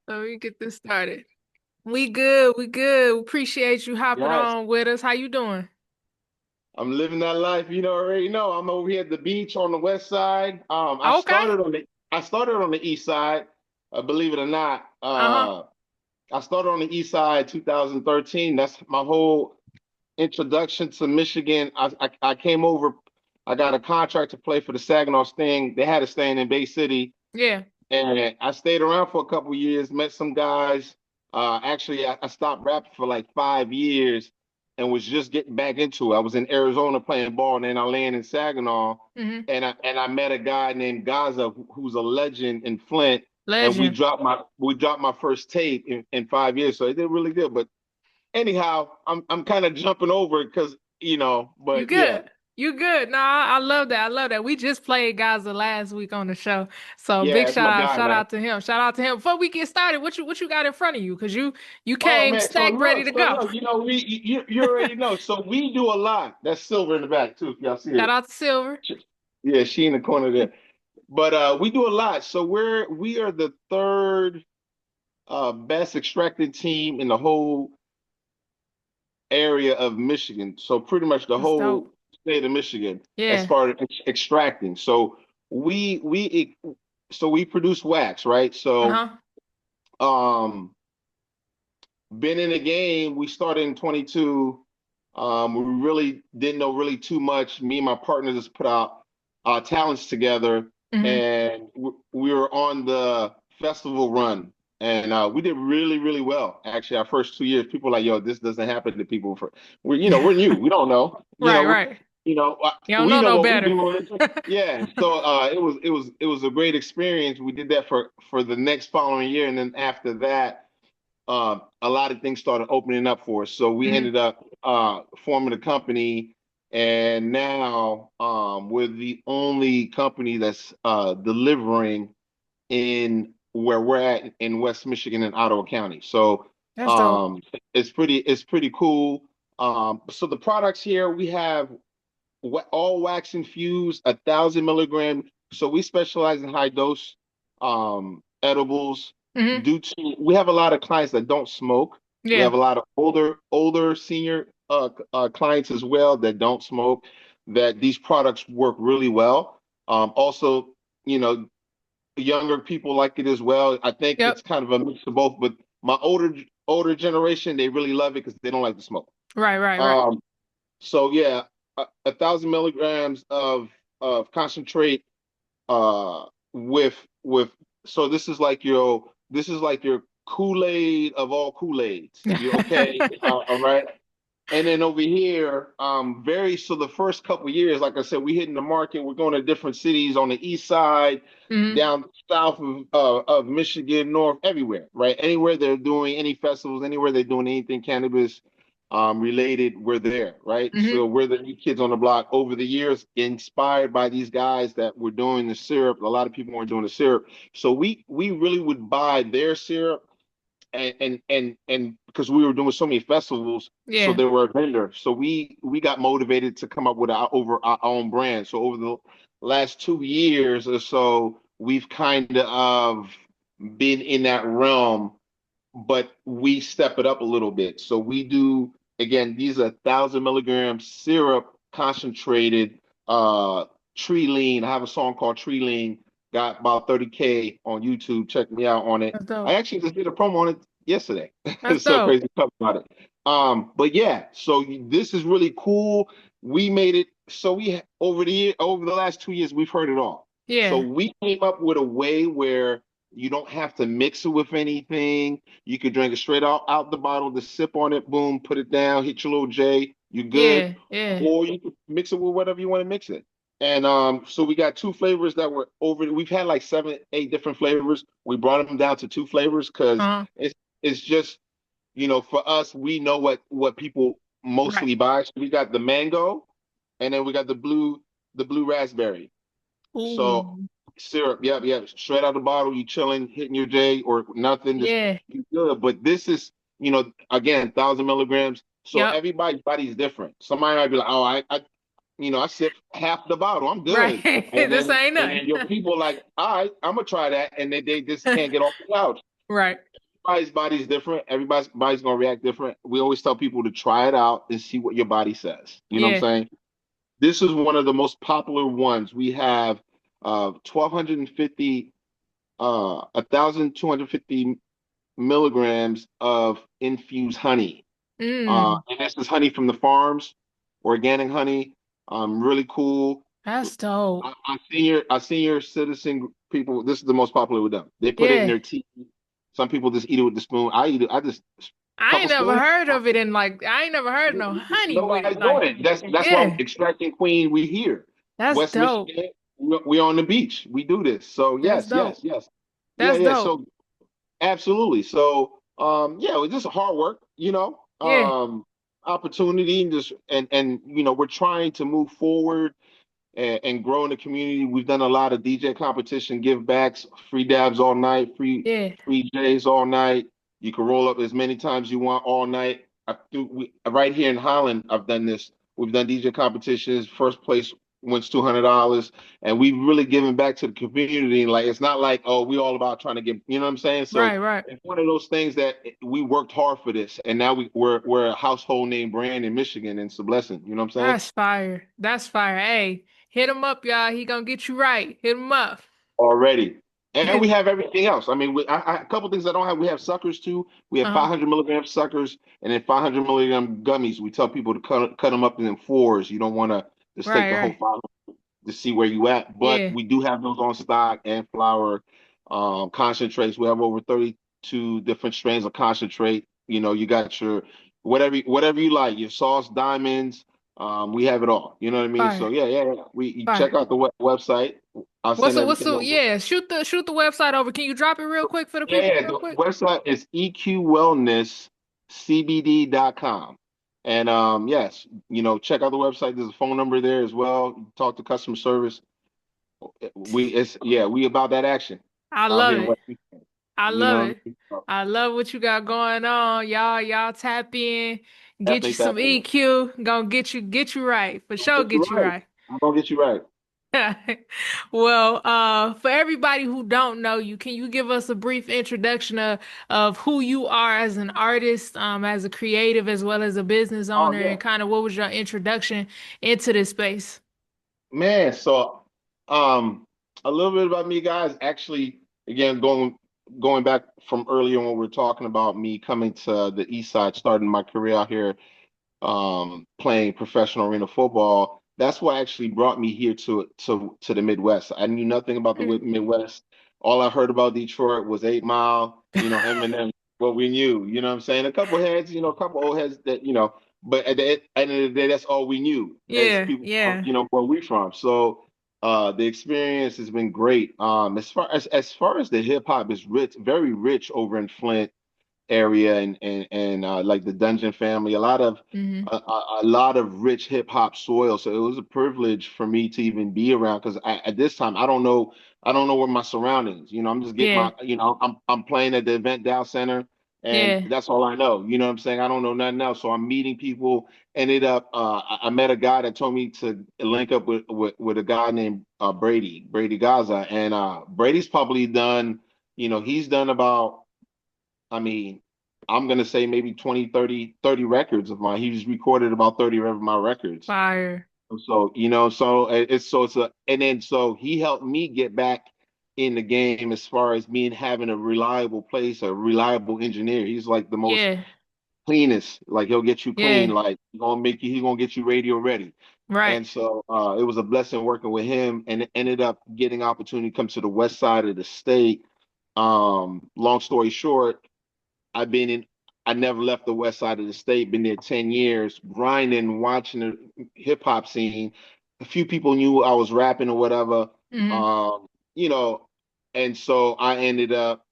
So we get this started. We good. We good. Appreciate you hopping Yes, on with us. How you doing? I'm living that life. Already know. I'm over here at the beach on the west side. Okay. I started on the east side. Believe it or not. Uh-huh. I started on the east side 2013. That's my whole introduction to Michigan. I came over. I got a contract to play for the Saginaw Sting. They had a Sting in Bay City, Yeah. and I stayed around for a couple of years. Met some guys. Actually, I stopped rapping for like 5 years and was just getting back into it. I was in Arizona playing ball, and then I landed in Saginaw, Mm-hmm. and I met a guy named Gaza who's a legend in Flint, and we Legend. dropped my first tape in 5 years, so it did really good. But anyhow, I'm kind of jumping over it because You but yeah, good. You good. Nah, I love that. I love that. We just played Gaza last week on the show. So big yeah, it's shout my out. guy, Shout man. out to him. Shout out to him. Before we get started, what you got in front of you? Because you Oh came man, stacked ready to go. you already know. So we do a lot. That's Silver in the back too, if y'all see Shout it. out to Silver. Yeah, she in the corner there. But we do a lot. So we are the third best extracted team in the whole area of Michigan. So pretty much the That's dope. whole state of Michigan as Yeah. far as extracting. So we so we produce wax, right? So Uh-huh. um been in the game. We started in 22. We really didn't know really too much. Me and my partner just put out talents together, Mm-hmm. and we were on the festival run, and we did really, really well. Actually, our first 2 years, people were like, "Yo, this doesn't happen to people." We're new. We don't know. Right, right. You don't We know know no what we better. do. Yeah. So it was a great experience. We did that for the next following year, and then after that a lot of things started opening up for us. So we Hmm. ended up forming a company, and now we're the only company that's delivering in where we're at in West Michigan and Ottawa County. So That's dope. um, it's pretty cool. So the products here we have all wax infused, 1,000 milligram. So we specialize in high dose edibles. Hmm. Due to we have a lot of clients that don't smoke. We have Yeah. a lot of older senior clients as well that don't smoke. That these products work really well. Also, you know, younger people like it as well. I think Yep. it's kind of a mix of both. But my older generation, they really love it because they don't like to smoke. Right, right, right. Um, so yeah, 1,000 milligrams of concentrate with so this is like your Kool-Aid of all Kool-Aids. You okay? All right. And then over here, the first couple of years, like I said, we hitting the market. We're going to different cities on the east side, Hmm. down south of Michigan, north, everywhere, right? Anywhere they're doing any festivals, anywhere they're doing anything cannabis related, we're there, right? Hmm. So we're the new kids on the block. Over the years, inspired by these guys that were doing the syrup, a lot of people weren't doing the syrup. So we really would buy their syrup and because we were doing so many festivals, so Yeah. they were a vendor. So we got motivated to come up with our own brand. So over the last 2 years or so, we've kind of been in that realm, but we step it up a little bit. So we do again, these are 1,000 milligram syrup concentrated tree lean. I have a song called Tree Lean, got about 30K on YouTube. Check me out on it. That's I dope. actually just did a promo on it yesterday. That's It's so dope. crazy to talk about it. But yeah, so this is really cool. We made it so we over the last 2 years, we've heard it all. So Yeah. we came up with a way where you don't have to mix it with anything. You could drink it straight out the bottle, just sip on it, boom, put it down, hit your little J, you good. Yeah. Yeah. Or you could mix it with whatever you want to mix it. And so we got two flavors that were over. We've had like 7, 8 different flavors. We brought them down to two flavors because Uh-huh. it's just for us, we know what people Right. mostly buy. So we got the mango, and then we got the blue raspberry. So Ooh. syrup, yep, yep, straight out the bottle. You chilling, hitting your J or nothing, just Yeah. you good. But this is, again, 1,000 milligrams. So Yep. everybody's body's different. Somebody might be like, oh, I sip half the bottle, I'm Right. good. And This then ain't and nothing. then your people like, all right, I'm gonna try that, and they just can't get off the couch. Right. Everybody's body's different. Everybody's body's gonna react different. We always tell people to try it out and see what your body says. You know what I'm Yeah. saying? This is one of the most popular ones. We have 1,250, 1,250 milligrams of infused honey. Mm. And this is honey from the farms, organic honey. Really cool. That's dope. Our senior citizen people. This is the most popular with them. They put it in Yeah. their tea. Some people just eat it with the spoon. I eat it. I just I ain't couple never spoons. heard of it in like I ain't never heard no honey with it. Nobody's Like, doing it. That's why yeah, extracting queen. We here, that's West dope. Michigan. We're on the beach. We do this. So That's yes, dope. yes, yes, yeah, That's yeah. dope. So absolutely. So yeah, it's just hard work. Yeah. Opportunity and just and we're trying to move forward and grow in the community. We've done a lot of DJ competition, give backs, free dabs all night, Yeah. free J's all night. You can roll up as many times you want all night. Right here in Holland, I've done this. We've done DJ competitions. First place wins $200, and we've really given back to the community. Like it's not like, oh, we all about trying to get, you know what I'm saying? Right, So right. it's one of those things that we worked hard for this, and now we're a household name brand in Michigan, and it's a blessing. You know what I'm saying? That's fire. That's fire. Hey, hit him up, y'all. He gonna get you right. Hit him up. Already. And we have everything else. I mean, a couple things I don't have. We have suckers too. We have Uh-huh. 500 milligram suckers and then 500 milligram gummies. We tell people to cut them up in fours. You don't want to just take Right, the whole right. 500 to see where you at. But Yeah. we do have those on stock and flour concentrates. We have over 32 different strains of concentrate. You got your whatever you like. Your sauce diamonds. We have it all. You know what I mean? So Fire. yeah, yeah, yeah. You check Fire. out the website. I'll send What's everything the over. yeah, shoot the website over. Can you drop it real quick for the Yeah, people yeah. real The quick? website is eqwellnesscbd.com. And yes, check out the website. There's a phone number there as well. Talk to customer service. We about that action I out love here in it. West Michigan. I You love know what I it. mean? So, I love what you got going on. Y'all tap in, get you definitely some tap in. EQ, gonna get you right. For I'll sure get you get you right. right. I'm gonna get you right. Well, for everybody who don't know you, can you give us a brief introduction of who you are as an artist, as a creative, as well as a business Oh owner, yeah. and kind of what was your introduction into this space? Man, so um a little bit about me, guys. Actually, again, going back from earlier when we were talking about me coming to the East Side, starting my career out here playing professional arena football. That's what actually brought me here to the Midwest. I knew nothing about the Mm. Midwest. All I heard about Detroit was 8 Mile, Eminem, what we knew. You know what I'm saying? A couple heads, a couple old heads that, but at the end of the day, that's all we knew as Yeah, people from, yeah, where we from. So the experience has been great. As far as the hip hop is rich, very rich over in Flint area and like the Dungeon family, hmm a lot of rich hip hop soil. So it was a privilege for me to even be around because at this time I don't know where my surroundings. I'm just getting yeah, I'm playing at the Event Dow Center and yeah. that's all I know. You know what I'm saying? I don't know nothing else. So I'm meeting people. Ended up I met a guy that told me to link up with a guy named Brady Gaza and Brady's probably done. He's done about I mean, I'm gonna say maybe 20, 30 records of mine. He's recorded about 30 of my records. Fire. So, and then so he helped me get back in the game as far as being having a reliable place, a reliable engineer. He's like the most Yeah, cleanest. Like he'll get you clean, yeah. like he's gonna get you radio ready. Right. And so it was a blessing working with him and it ended up getting opportunity to come to the west side of the state. Long story short, I've been in. I never left the west side of the state. Been there 10 years, grinding, watching the hip hop scene. A few people knew I was rapping or whatever, hmm um, you know, and so I ended up,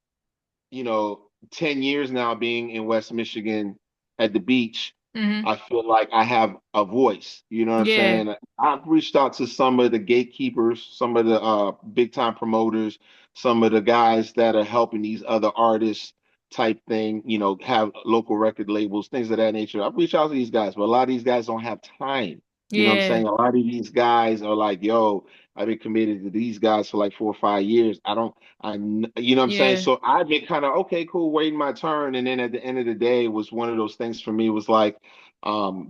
10 years now being in West Michigan at the beach. hmm I feel like I have a voice. You know what I'm Yeah, saying? I've reached out to some of the gatekeepers, some of the big time promoters, some of the guys that are helping these other artists type thing, have local record labels, things of that nature. I've reached out to these guys, but a lot of these guys don't have time. You know what I'm yeah. saying? A lot of these guys are like, yo, I've been committed to these guys for like 4 or 5 years. You know what I'm saying? Yeah. So I've been kind of, okay, cool, waiting my turn. And then at the end of the day, it was one of those things for me. It was like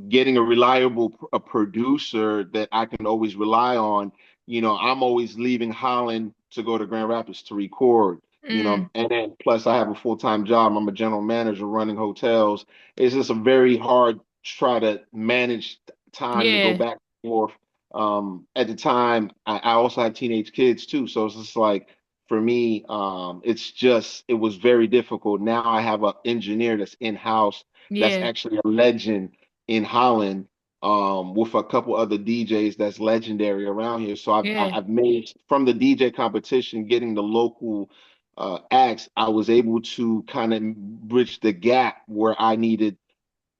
getting a reliable a producer that I can always rely on. I'm always leaving Holland to go to Grand Rapids to record. Mm. And then plus I have a full-time job. I'm a general manager running hotels. It's just a very hard try to manage time to go Yeah. back and forth. At the time, I also had teenage kids too, so it's just like for me, it was very difficult. Now I have an engineer that's in-house that's Yeah. actually a legend in Holland, with a couple other DJs that's legendary around here. So Yeah. I've made from the DJ competition, getting the local acts, I was able to kind of bridge the gap where I needed,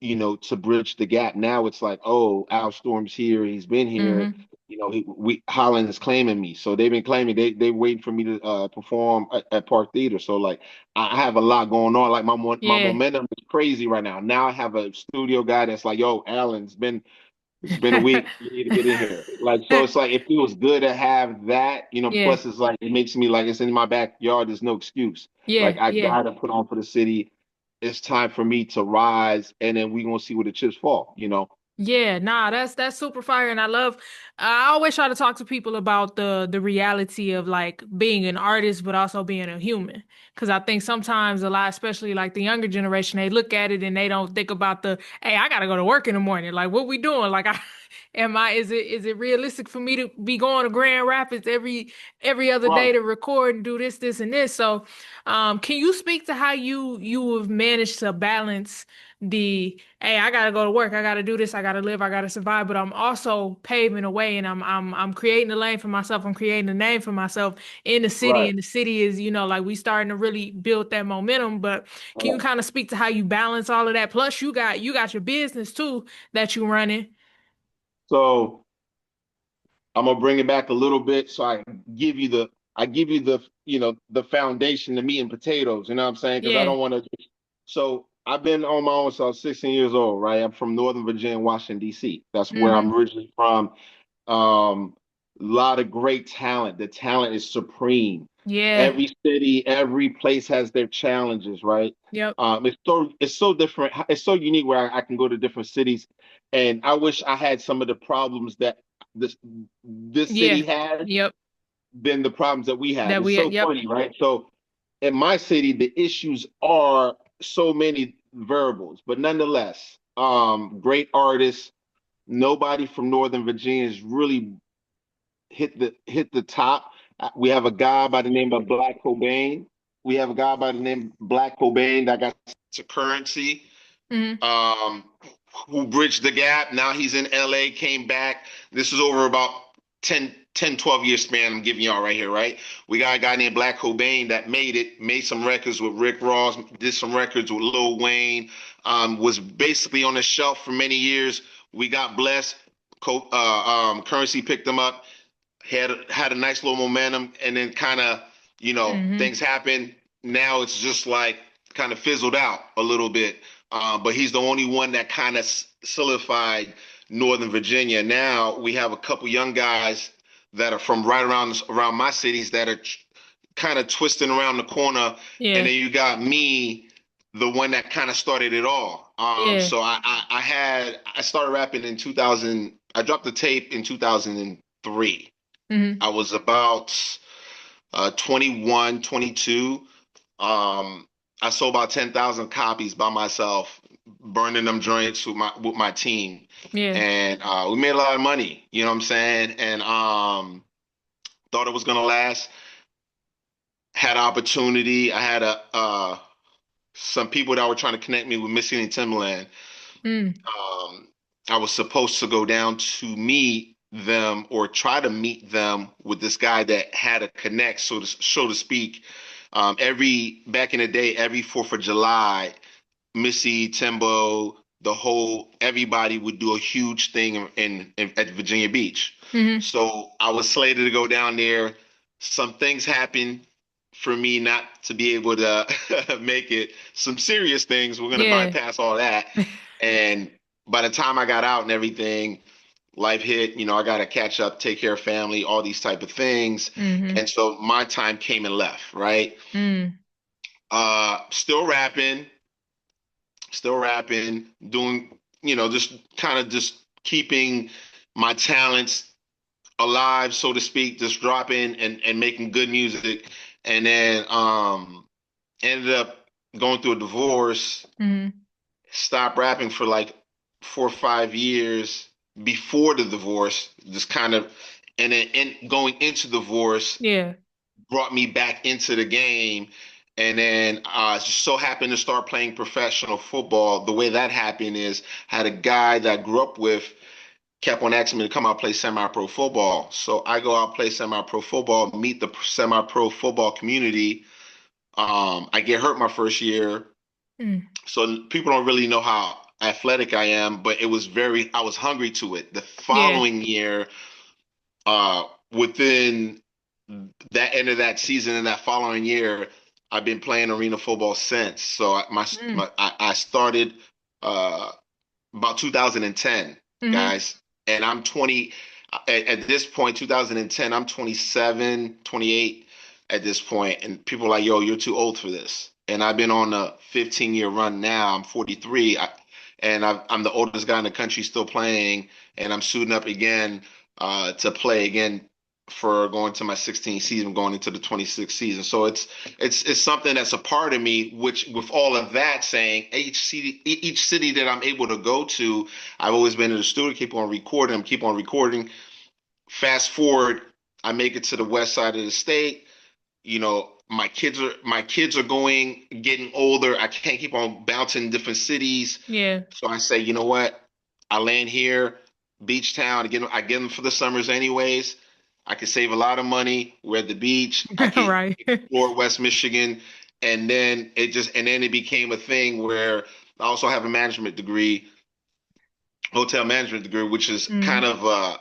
to bridge the gap. Now it's like, oh, Al Storm's here. He's been here. Hmm. Holland is claiming me. So they've been claiming they waiting for me to perform at Park Theater. So like I have a lot going on. Like my Yeah. momentum is crazy right now. Now I have a studio guy that's like, yo, Alan, it's been a week. You need to get in here. Like, so it's like it feels good to have that, Yeah. plus it's like it makes me like it's in my backyard. There's no excuse. Yeah. Like I Yeah. gotta put on for the city. It's time for me to rise, and then we gonna see where the chips fall. Yeah, nah, that's super fire, and I always try to talk to people about the reality of like being an artist, but also being a human. Because I think sometimes a lot, especially like the younger generation, they look at it and they don't think about hey, I gotta go to work in the morning. Like, what we doing? Like, is it realistic for me to be going to Grand Rapids every other day Right. to record and do this, and this? So, can you speak to how you have managed to balance hey, I gotta go to work, I gotta do this, I gotta live, I gotta survive, but I'm also paving a way and I'm creating a lane for myself, I'm creating a name for myself in the city, Right. and the city is, like we starting to really build that momentum. But can you Right. kind of speak to how you balance all of that? Plus you got your business too that you running. So I'm gonna bring it back a little bit. So I give you the foundation, the meat and potatoes. You know what I'm saying? Because I Yeah. don't want to. So I've been on my own since I was 16 years old. Right. I'm from Northern Virginia, Washington D.C. That's where Mm-hmm. I'm originally from. A lot of great talent. The talent is supreme. Yeah. Every city, every place has their challenges, right? Yep. It's so different. It's so unique where I can go to different cities, and I wish I had some of the problems that this this Yeah. city has Yep. than the problems that we have. That It's we so yep. funny, right? So in my city, the issues are so many variables, but nonetheless, great artists. Nobody from Northern Virginia has really hit the top. We have a guy by the name of Black Cobain. We have a guy by the name of Black Cobain that got to currency, Mm-hmm. um, who bridged the gap. Now he's in LA, came back. This is over about 12 year span I'm giving y'all right here, right? We got a guy named Black Cobain that made some records with Rick Ross, did some records with Lil Wayne, was basically on the shelf for many years. We got blessed. Currency picked him up, had a nice little momentum, and then kind of Mm-hmm. things happen. Now it's just like kind of fizzled out a little bit. But he's the only one that kind of solidified Northern Virginia. Now we have a couple young guys that are from right around my cities that are kind of twisting around the corner, and Yeah. then you got me, the one that kind of started it all. Yeah. So I started rapping in 2000. I dropped the tape in 2003. Mm-hmm. I was about 21, 22. Um, I sold about 10,000 copies by myself, burning them joints with my team, Yeah. and we made a lot of money. You know what I'm saying? And thought it was gonna last. Had opportunity. I had some people that were trying to connect me with Missy and Timbaland. Mm. Um, I was supposed to go down to meet them or try to meet them with this guy that had a connect, so to speak. Every back in the day, every 4th of July, Missy, Timbo, the whole everybody would do a huge thing at Virginia Beach. Mm-hmm. So I was slated to go down there. Some things happened for me not to be able to make it. Some serious things. We're gonna Yeah. bypass all that. And by the time I got out and everything, life hit, I got to catch up, take care of family, all these type of things. Mm-hmm. And so my time came and left, right? Mm. Still rapping, doing, just kind of just keeping my talents alive, so to speak, just dropping and making good music. And then ended up going through a divorce, Mm. stopped rapping for like 4 or 5 years before the divorce, just kind of, and then going into divorce Yeah. brought me back into the game. And then just so happened to start playing professional football. The way that happened is had a guy that I grew up with kept on asking me to come out and play semi-pro football. So I go out play semi-pro football, meet the semi-pro football community. I get hurt my first year, Mm. so people don't really know how athletic I am, but I was hungry to it. The Yeah. following year, within that end of that season and that following year, I've been playing arena football since. So Mm. I started uh, about 2010, Mm-hmm. guys, and I'm 20 at this point, 2010, I'm 27, 28 at this point, and people are like, "Yo, you're too old for this." And I've been on a 15-year run now. I'm 43, and I'm the oldest guy in the country still playing, and I'm suiting up again to play again for going to my 16th season, going into the 26th season. So it's something that's a part of me. Which, with all of that saying, each city that I'm able to go to, I've always been in the studio, keep on recording. Fast forward, I make it to the west side of the state. My kids are getting older. I can't keep on bouncing different cities. Yeah. So I say, you know what? I land here, beach town. I get them for the summers anyways. I can save a lot of money. We're at the beach. I can Right. explore West Michigan, and then it became a thing where I also have a management degree, hotel management degree, which is kind Mm. of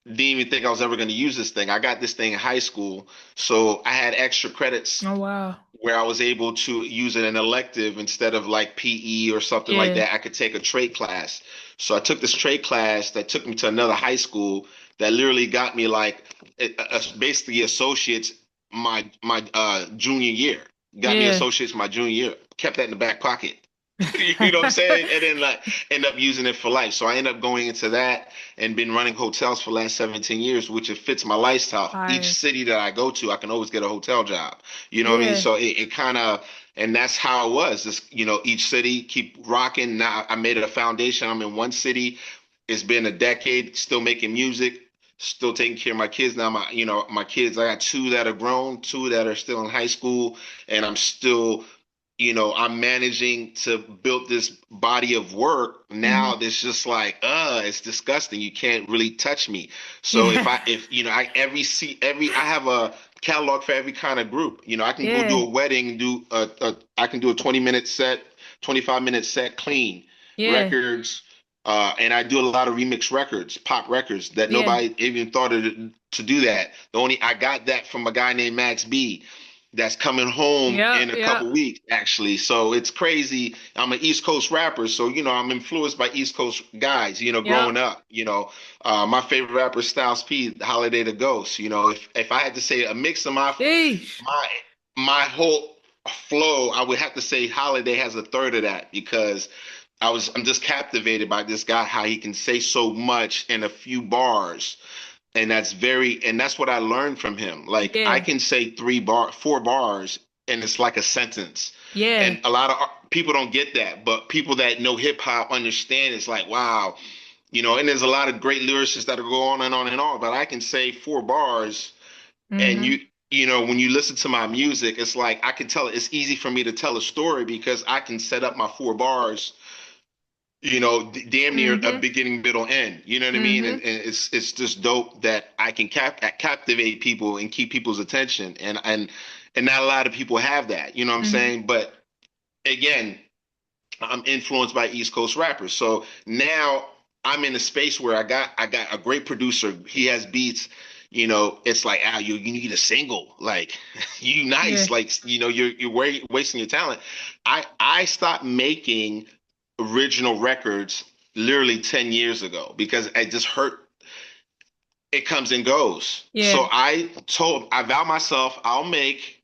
didn't even think I was ever going to use this thing. I got this thing in high school, so I had extra credits Oh wow. where I was able to use it in an elective instead of like PE or something like Yeah. that. I could take a trade class. So I took this trade class that took me to another high school that literally got me like basically associates my junior year. Got me Yeah. associates my junior year. Kept that in the back pocket. You know what I'm saying? And then like end up using it for life. So I end up going into that and been running hotels for the last 17 years, which it fits my lifestyle. Each Fire. city that I go to, I can always get a hotel job. You know what I mean? Yeah. So it kind of, and that's how it was. Just, each city keep rocking. Now I made it a foundation. I'm in one city. It's been a decade, still making music, still taking care of my kids. Now my kids, I got two that are grown, two that are still in high school, and I'm managing to build this body of work now Mm-hmm. that's just like, it's disgusting. You can't really touch me. So Yeah. I have a catalog for every kind of group. I can go do Yeah. a wedding, I can do a 20-minute set, 25-minute set clean Yeah. records. And I do a lot of remix records, pop records that Yeah. nobody even thought of to do that. I got that from a guy named Max B that's coming home Yeah. in a Yeah. couple weeks, actually. So it's crazy. I'm an East Coast rapper, so I'm influenced by East Coast guys. Yeah. Growing up, my favorite rapper is Styles P, Holiday the Ghost. If I had to say a mix of Sheesh. my my whole flow, I would have to say Holiday has a third of that because I'm just captivated by this guy, how he can say so much in a few bars, and that's what I learned from him. Like I Yeah. can say 4 bars, and it's like a sentence. Yeah. And a lot of people don't get that, but people that know hip hop understand. It's like, wow, and there's a lot of great lyricists that go on and on and on, but I can say 4 bars, and Mm-hmm. when you listen to my music, it's like I can tell it's easy for me to tell a story because I can set up my 4 bars, damn near a Mm-hmm. beginning, middle, end. You know what I mean? And, Mm-hmm. and it's just dope that I can captivate people and keep people's attention, and not a lot of people have that. You know what I'm Mm-hmm. saying? But again, I'm influenced by East Coast rappers, so now I'm in a space where I got a great producer. He has beats. It's like, you need a single, like you Yeah. nice, like you're wasting your talent. I stopped making original records literally 10 years ago because it just hurt. it comes and goes. Yeah. So I vow myself I'll make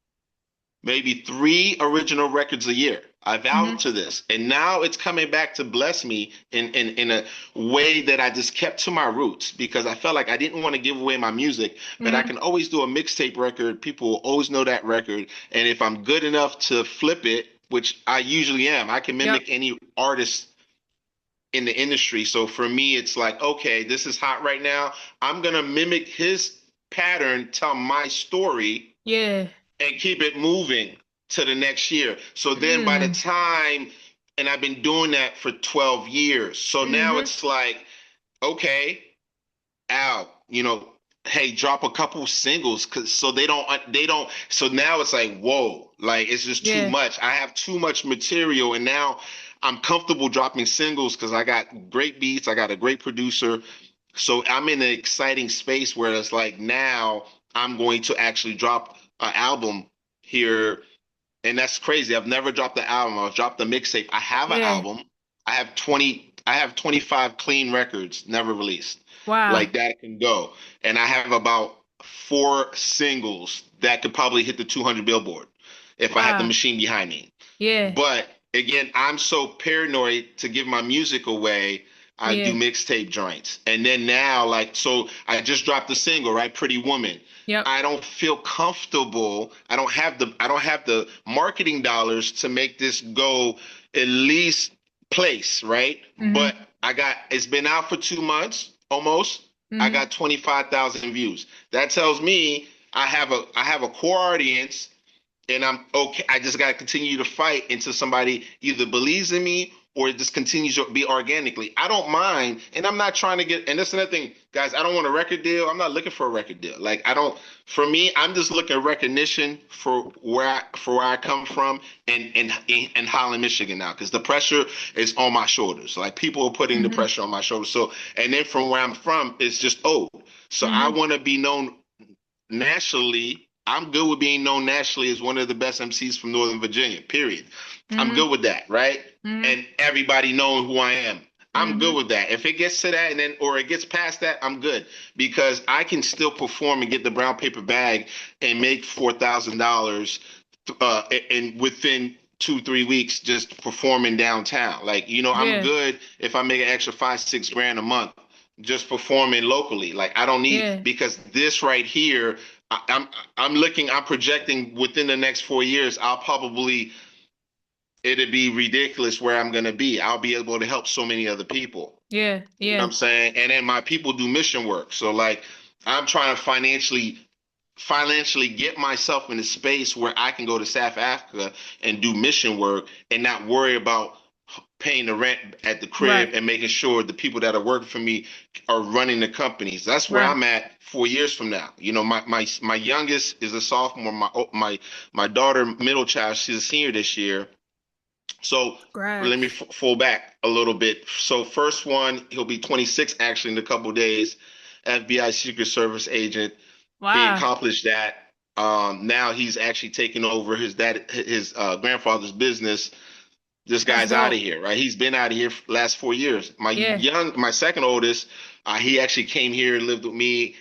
maybe 3 original records a year. I vowed Hmm. to this. And now it's coming back to bless me in a way that I just kept to my roots because I felt like I didn't want to give away my music, but I Hmm. can always do a mixtape record. People will always know that record. And if I'm good enough to flip it, which I usually am, I can Yep. mimic any artist in the industry. So for me, it's like, okay, this is hot right now. I'm gonna mimic his pattern, tell my story, Yeah. and keep it moving to the next year. So then by the Mm. time, and I've been doing that for 12 years. So now Hmm. it's like, okay, Al, hey, drop a couple singles cause so they don't so now it's like, whoa, like it's just too Yeah. much. I have too much material and now I'm comfortable dropping singles because I got great beats, I got a great producer. So I'm in an exciting space where it's like now I'm going to actually drop an album here, and that's crazy. I've never dropped the album. I've dropped the mixtape. I have an Yeah. album. I have 25 clean records never released. Wow. Like that can go. And I have about 4 singles that could probably hit the 200 Billboard if I had the Wow. machine behind me. Yeah. But again, I'm so paranoid to give my music away. I do Yeah. mixtape joints. And then now, like, so I just dropped a single, right? Pretty Woman. Yep. I don't feel comfortable. I don't have the marketing dollars to make this go at least place, right? But Hmm. it's been out for 2 months almost. I Hmm. got 25,000 views. That tells me I have a core audience and I'm okay. I just got to continue to fight until somebody either believes in me or it just continues to be organically. I don't mind, and I'm not trying to get. And that's another thing, guys. I don't want a record deal. I'm not looking for a record deal. Like I don't. For me, I'm just looking at recognition for where I come from and Holland, Michigan now, because the pressure is on my shoulders. Like people are putting the Hmm. pressure on my shoulders. So, and then from where I'm from, it's just old. So I Hmm. want to be known nationally. I'm good with being known nationally as one of the best MCs from Northern Virginia, period. I'm Hmm. good with that, right? Hmm. And everybody knowing who I am. I'm good Hmm. with that. If it gets to that and then or it gets past that, I'm good because I can still perform and get the brown paper bag and make $4,000 and within 2 3 weeks just performing downtown. Like, I'm Yeah. good if I make an extra 5 6 grand a month just performing locally. Like I don't need Yeah. because this right here, I'm projecting within the next 4 years, it'd be ridiculous where I'm gonna be. I'll be able to help so many other people. Yeah. You know what Yeah. I'm saying? And then my people do mission work. So like I'm trying to financially get myself in a space where I can go to South Africa and do mission work and not worry about paying the rent at the crib Right. and making sure the people that are working for me are running the companies. That's where Right. I'm at 4 years from now. My youngest is a sophomore. My daughter, middle child, she's a senior this year. So let me Congrats. fall back a little bit. So first one, he'll be 26 actually in a couple days. FBI Secret Service agent. He Wow. accomplished that. Now he's actually taking over his grandfather's business. This That's guy's out of dope. here, right? He's been out of here for the last 4 years. Yeah. My second oldest, he actually came here and lived with me.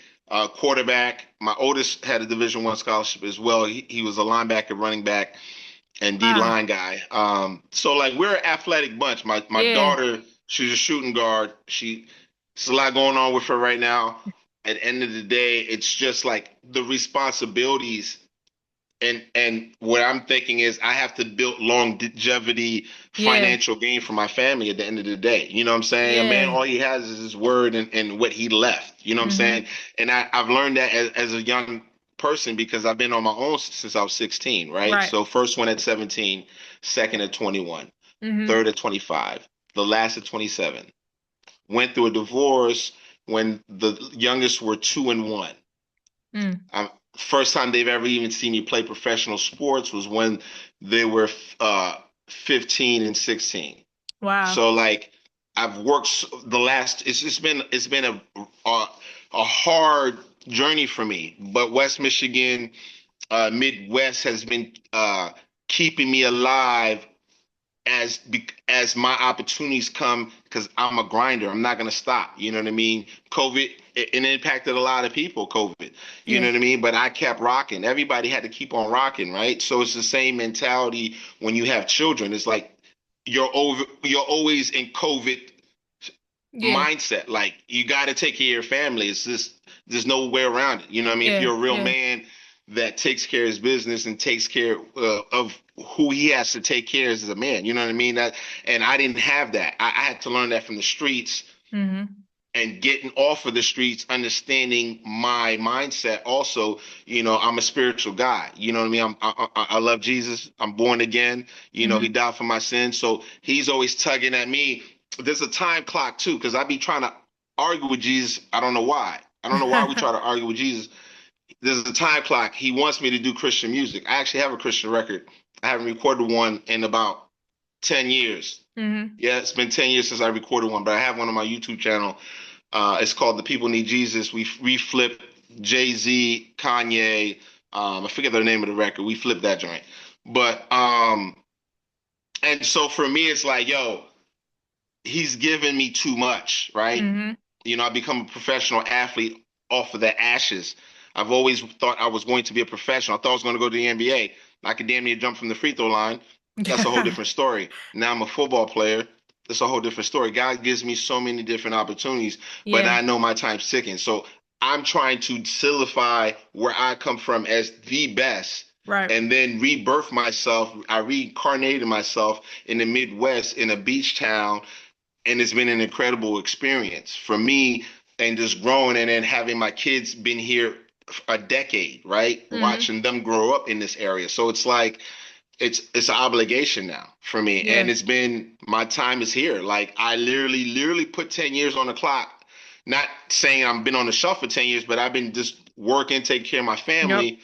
Quarterback. My oldest had a Division I scholarship as well. He was a linebacker, running back, and D Wow. line guy. So like we're an athletic bunch. My Yeah. daughter, she's a shooting guard. There's a lot going on with her right now. At the end of the day, it's just like the responsibilities and what I'm thinking is I have to build longevity Yeah. financial gain for my family at the end of the day. You know what I'm saying? A man, Yeah. all he has is his word and what he left. You know what I'm Hmm. saying? And I've learned that as a young person because I've been on my own since I was 16, right? Right. So first one at 17, second at 21, Hmm. third at 25, the last at 27. Went through a divorce when the youngest were 2 and 1. Mm. First time they've ever even seen me play professional sports was when they were uh, 15 and 16. Wow. So like I've worked the last it's been a hard journey for me, but West Michigan, Midwest has been keeping me alive as my opportunities come, because I'm a grinder. I'm not gonna stop. You know what I mean? COVID, it impacted a lot of people, COVID. You know Yeah. what I mean? But I kept rocking. Everybody had to keep on rocking, right? So it's the same mentality when you have children. It's like you're always in COVID Yeah. mindset. Like you got to take care of your family. It's just there's no way around it. You know what I mean? If Yeah. you're a real Yeah. man that takes care of his business and takes care of who he has to take care of as a man, you know what I mean? That, and I didn't have that. I had to learn that from the streets Hmm. and getting off of the streets, understanding my mindset. Also, I'm a spiritual guy. You know what I mean? I love Jesus. I'm born again. He Hmm. died for my sins. So he's always tugging at me. There's a time clock too, because I be trying to argue with Jesus. I don't know why. I don't know why we try to argue with Jesus. There's a time clock. He wants me to do Christian music. I actually have a Christian record. I haven't recorded one in about 10 years. Hmm. Yeah, it's been 10 years since I recorded one, but I have one on my YouTube channel. It's called The People Need Jesus. We flipped Jay-Z, Kanye. I forget the name of the record. We flipped that joint. But and so for me, it's like, yo, he's given me too much, right? Hmm. I become a professional athlete off of the ashes. I've always thought I was going to be a professional. I thought I was going to go to the NBA. I could damn near jump from the free throw line. That's a whole different story. Now I'm a football player. That's a whole different story. God gives me so many different opportunities, but Yeah. I know my time's ticking. So I'm trying to solidify where I come from as the best Right. and then rebirth myself. I reincarnated myself in the Midwest in a beach town, and it's been an incredible experience for me, and just growing and then having my kids been here a decade, right? Hmm. Watching them grow up in this area. So it's like it's an obligation now for me. And Yeah. it's been my time is here. Like I literally put 10 years on the clock. Not saying I've been on the shelf for 10 years, but I've been just working, taking care of my Yep. family.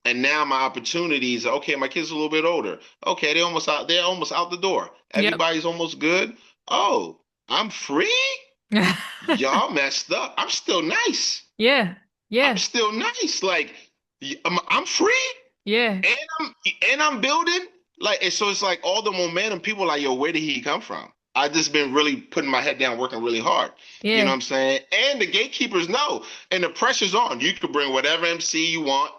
And now my opportunities, okay, my kids are a little bit older. Okay, they're almost out the door. Yep. Everybody's almost good. Oh, I'm free? Y'all messed up. I'm still nice. Yeah. I'm Yeah. still nice. Like I'm free Yeah. and I'm building. Like and so it's like all the momentum, people are like, yo, where did he come from? I just been really putting my head down, working really hard. You know what Yeah. I'm saying? And the gatekeepers know. And the pressure's on. You can bring whatever MC you want,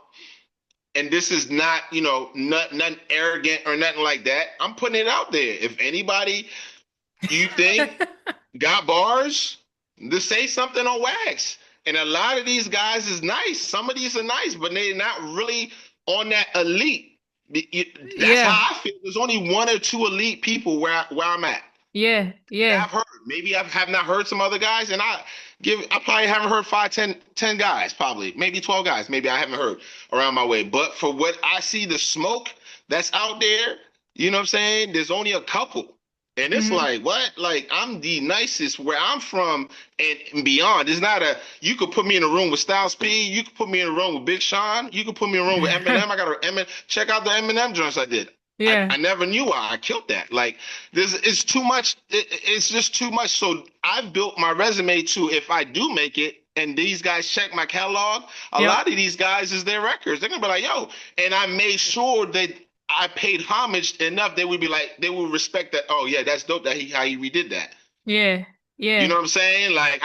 and this is not, nothing arrogant or nothing like that. I'm putting it out there. If anybody you think got bars, to say something on wax. And a lot of these guys is nice. Some of these are nice, but they're not really on that elite. That's Yeah. how I feel. There's only one or two elite people where I'm at. Yeah. That Yeah. I've heard. Maybe I have not heard some other guys, and I probably haven't heard 5, 10, 10 guys, probably maybe 12 guys. Maybe I haven't heard around my way. But for what I see, the smoke that's out there, you know what I'm saying? There's only a couple. And it's Hmm. like, what? Like, I'm the nicest where I'm from and beyond. It's not you could put me in a room with Styles P. You could put me in a room with Big Sean. You could put me in a room with Eminem. I got a Eminem. Check out the Eminem joints I did. Yeah. I never knew I killed that. Like, it's too much. It's just too much. So I've built my resume to if I do make it, and these guys check my catalog, a Yep. lot of these guys is their records. They're gonna be like, yo, and I made sure that I paid homage enough. They would be like, they would respect that. Oh yeah, that's dope. That how he redid that. Yeah. You know Yeah. what I'm saying? Like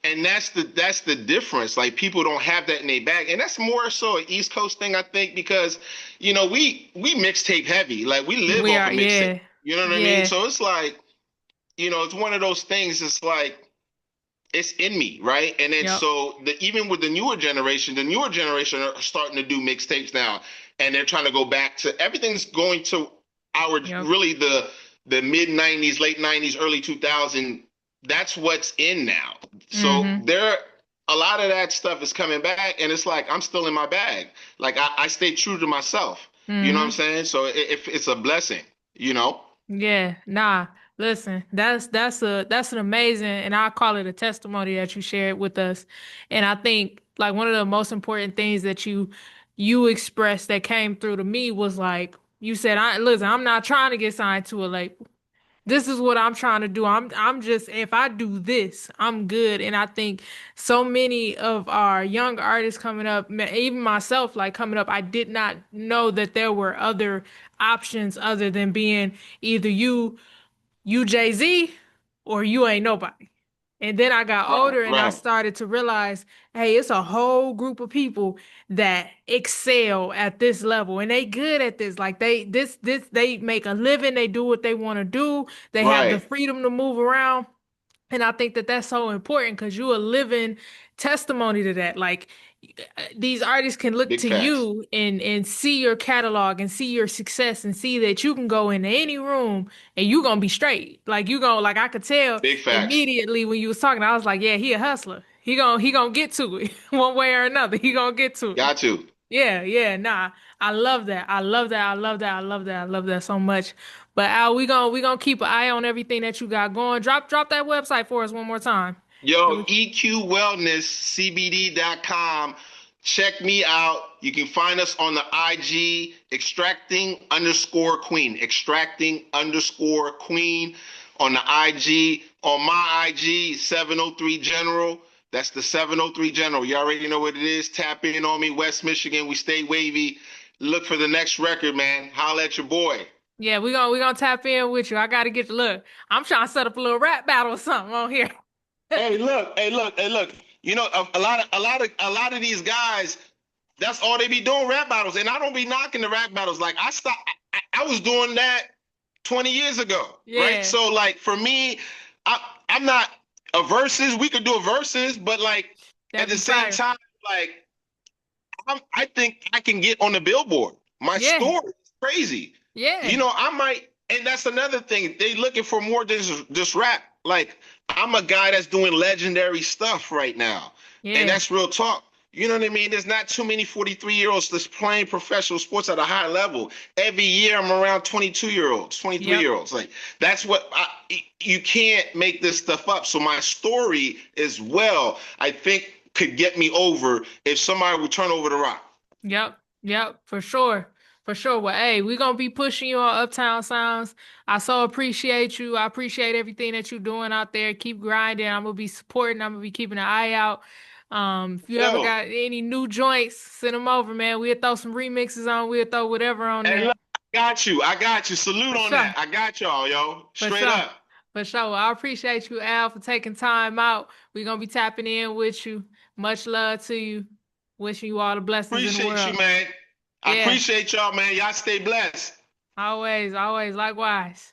and that's the difference. Like people don't have that in their bag, and that's more so an East Coast thing, I think, because we mixtape heavy. Like we live We off are. of mixtape. Yeah. You know what I mean? Yeah. So it's like it's one of those things. It's like it's in me, right? And then Yep. so even with the newer generation are starting to do mixtapes now, and they're trying to go back to everything's going to our Yep. really the mid '90s, late '90s, early 2000. That's what's in now. So Hmm. a lot of that stuff is coming back, and it's like I'm still in my bag. Like I stay true to myself. You know what I'm Hmm. saying? So it's a blessing. You know? Yeah, nah. Listen, that's an amazing, and I call it a testimony that you shared with us. And I think like one of the most important things that you expressed that came through to me was like you said, I listen, I'm not trying to get signed to a label. this is what I'm trying to do. I'm just if I do this, I'm good. And I think so many of our young artists coming up, even myself, like coming up, I did not know that there were other options other than being either you Jay-Z or you ain't nobody. And then I got Right, older and I right, started to realize, hey, it's a whole group of people that excel at this level and they good at this. Like they make a living, they do what they want to do, they have the right. freedom to move around. And I think that that's so important because you're a living testimony to that. Like these artists can look Big to facts. you and see your catalog and see your success and see that you can go into any room and you gonna be straight. Like you gonna like I could tell Big facts. immediately when you was talking, I was like, yeah, he a hustler. He gonna get to it one way or another. He gonna get to it. Got to. Yeah, yeah, nah. I love that. I love that. I love that. I love that. I love that so much. But Al, we gonna keep an eye on everything that you got going. Drop that website for us one more time. Yo, EQWellnessCBD.com. Check me out. You can find us on the IG, extracting_queen on the IG. On my IG, 703 General. That's the 703 General. You already know what it is. Tap in on me, West Michigan. We stay wavy. Look for the next record, man. Holla at your boy. Yeah, we gonna tap in with you. I gotta get to look. I'm trying to set up a little rap battle or something on here. Hey, look, hey, look, hey, look. You know, a lot of these guys, that's all they be doing, rap battles. And I don't be knocking the rap battles. Like I stopped, I was doing that 20 years ago, right? Yeah, So like for me, I I'm not a verses. We could do a verses, but like at that'd the be same fire. time, like I think I can get on the billboard. My Yeah, story is crazy. yeah, You know, I might, and that's another thing. They looking for more than just rap. Like I'm a guy that's doing legendary stuff right now, and yeah. that's real talk. You know what I mean? There's not too many 43-year-olds that's playing professional sports at a high level. Every year I'm around 22-year-olds, Yep. 23-year-olds. Like that's what you can't make this stuff up. So my story as well, I think could get me over if somebody would turn over the rock. Yep, yep, for sure. For sure. Well, hey, we're gonna be pushing you on Uptown Sounds. I so appreciate you. I appreciate everything that you're doing out there. Keep grinding. I'm gonna be supporting. I'm gonna be keeping an eye out. If you ever Yo, got any new joints, send them over, man. We'll throw some remixes on. We'll throw whatever on hey, there. look, I got you. I got you. Salute For on sure. that. I got y'all, yo. For Straight sure. up. For sure. I appreciate you, Al, for taking time out. We're gonna be tapping in with you. Much love to you. Wishing you all the blessings in the Appreciate you, world. man. I Yeah. appreciate y'all, man. Y'all stay blessed. Always, always, likewise.